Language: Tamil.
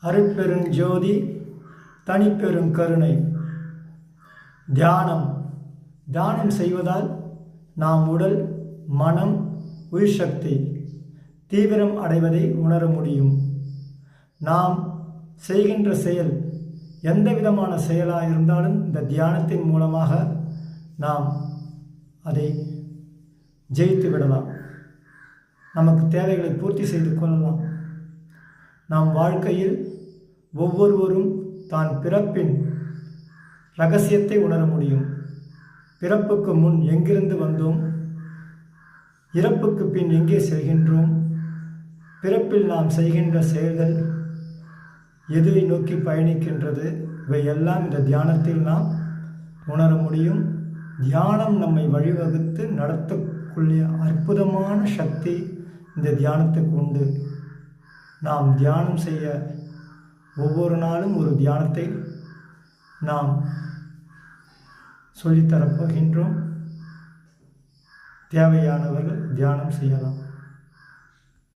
அருட்பெருஞ்சோதி தனிப்பெருங்கருணை. தியானம். தியானம் செய்வதால் நாம் உடல், மனம், உயிர்சக்தி தீவிரம் அடைவதை உணர முடியும். நாம் செய்கின்ற செயல் எந்த விதமான செயலாக இருந்தாலும் இந்த தியானத்தின் மூலமாக நாம் அதை ஜெயித்து விடலாம். நமக்கு தேவைகளை பூர்த்தி செய்து கொள்ளலாம். நாம் வாழ்க்கையில் ஒவ்வொருவரும் தான் பிறப்பின் இரகசியத்தை உணர முடியும். பிறப்புக்கு முன் எங்கிருந்து வந்தோம், இறப்புக்கு பின் எங்கே செல்கின்றோம், பிறப்பில் நாம் செய்கின்ற செயல்கள் எதுவை நோக்கி பயணிக்கின்றது, இவை எல்லாம் இந்த தியானத்தில் நாம் உணர முடியும். தியானம் நம்மை வழிவகுத்து நடத்தக்கூடிய அற்புதமான சக்தி இந்த தியானத்துக்கு உண்டு. நாம் தியானம் செய்ய ஒவ்வொரு நாளும் ஒரு தியானத்தை நாம் சொல்லித்தரப்போகின்றோம். தேவையானவர்கள் தியானம் செய்யலாம்.